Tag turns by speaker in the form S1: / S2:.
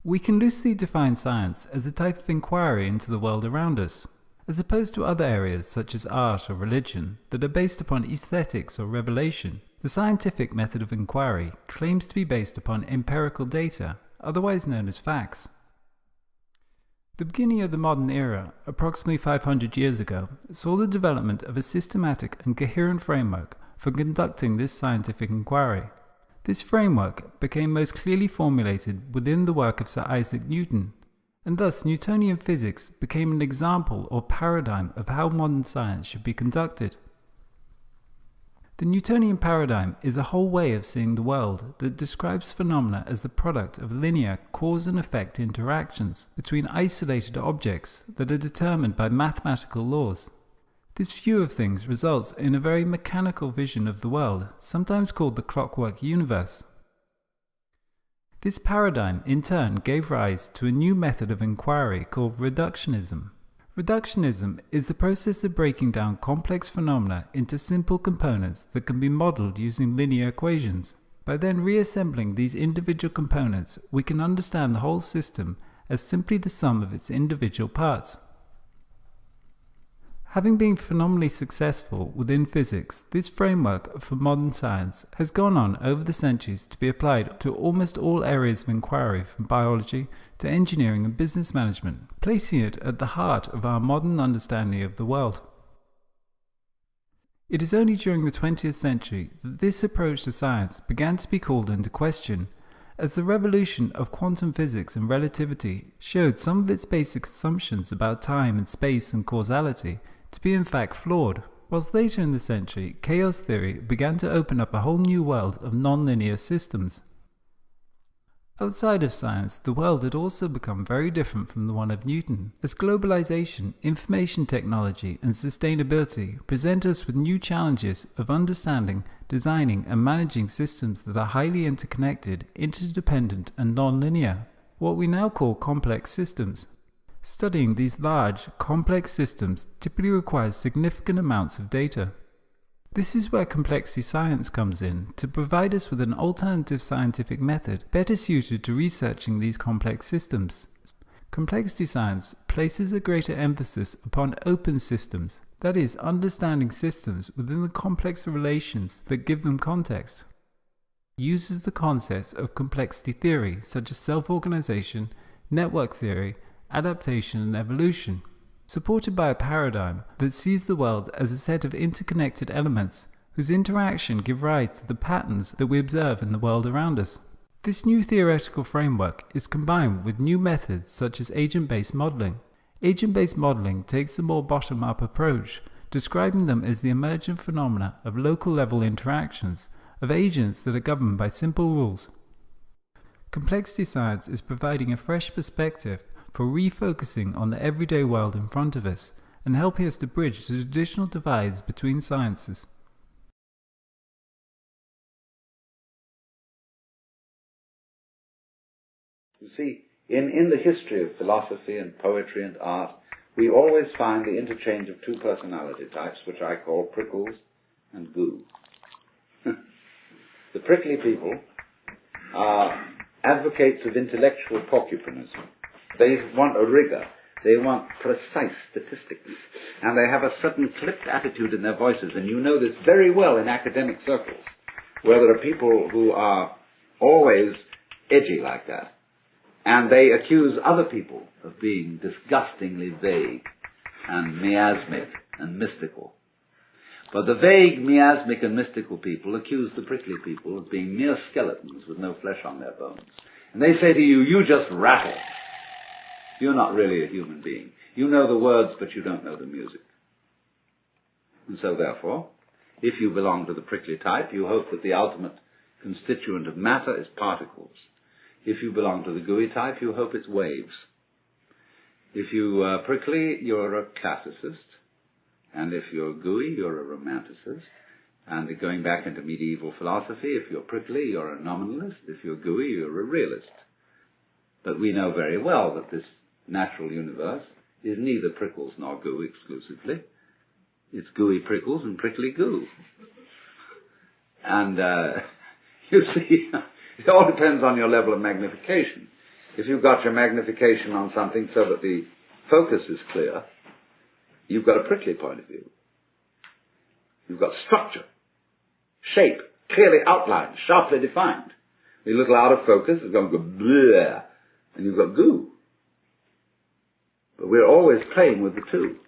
S1: We can loosely define science as a type of inquiry into the world around us, as opposed to other areas such as art or religion that are based upon aesthetics or revelation. The scientific method of inquiry claims to be based upon empirical data, otherwise known as facts. The beginning of the modern era, approximately 500 years ago, saw the development of a systematic and coherent framework for conducting this scientific inquiry. This framework became most clearly formulated within the work of Sir Isaac Newton, and thus Newtonian physics became an example or paradigm of how modern science should be conducted. The Newtonian paradigm is a whole way of seeing the world that describes phenomena as the product of linear cause and effect interactions between isolated objects that are determined by mathematical laws. This view of things results in a very mechanical vision of the world, sometimes called the clockwork universe. This paradigm in turn gave rise to a new method of inquiry called reductionism. Reductionism is the process of breaking down complex phenomena into simple components that can be modeled using linear equations. By then reassembling these individual components, we can understand the whole system as simply the sum of its individual parts. Having been phenomenally successful within physics, this framework for modern science has gone on over the centuries to be applied to almost all areas of inquiry, from biology to engineering and business management, placing it at the heart of our modern understanding of the world. It is only during the 20th century that this approach to science began to be called into question, as the revolution of quantum physics and relativity showed some of its basic assumptions about time and space and causality to be in fact flawed, whilst later in the century, chaos theory began to open up a whole new world of non-linear systems. Outside of science, the world had also become very different from the one of Newton, as globalization, information technology, and sustainability present us with new challenges of understanding, designing, and managing systems that are highly interconnected, interdependent, and non-linear, what we now call complex systems. Studying these large, complex systems typically requires significant amounts of data. This is where complexity science comes in, to provide us with an alternative scientific method better suited to researching these complex systems. Complexity science places a greater emphasis upon open systems, that is, understanding systems within the complex relations that give them context. It uses the concepts of complexity theory, such as self-organization, network theory, adaptation and evolution, supported by a paradigm that sees the world as a set of interconnected elements whose interaction give rise to the patterns that we observe in the world around us. This new theoretical framework is combined with new methods such as agent-based modeling. Agent-based modeling takes a more bottom-up approach, describing them as the emergent phenomena of local-level interactions of agents that are governed by simple rules. Complexity science is providing a fresh perspective for refocusing on the everyday world in front of us and helping us to bridge the traditional divides between sciences.
S2: You see, in the history of philosophy and poetry and art, we always find the interchange of two personality types, which I call prickles and goo. The prickly people are advocates of intellectual porcupinism. They want a rigor. They want precise statistics. And they have a certain clipped attitude in their voices. And you know this very well in academic circles, where there are people who are always edgy like that. And they accuse other people of being disgustingly vague and miasmic and mystical. But the vague, miasmic, and mystical people accuse the prickly people of being mere skeletons with no flesh on their bones. And they say to you, you just rattle. You're not really a human being. You know the words, but you don't know the music. And so therefore, if you belong to the prickly type, you hope that the ultimate constituent of matter is particles. If you belong to the gooey type, you hope it's waves. If you are prickly, you're a classicist. And if you're gooey, you're a romanticist. And going back into medieval philosophy, if you're prickly, you're a nominalist. If you're gooey, you're a realist. But we know very well that this natural universe is neither prickles nor goo exclusively. It's gooey prickles and prickly goo. And you see, it all depends on your level of magnification. If you've got your magnification on something so that the focus is clear, you've got a prickly point of view. You've got structure, shape, clearly outlined, sharply defined. A little out of focus, it's going to go bleh, and you've got goo. But we're always playing with the two.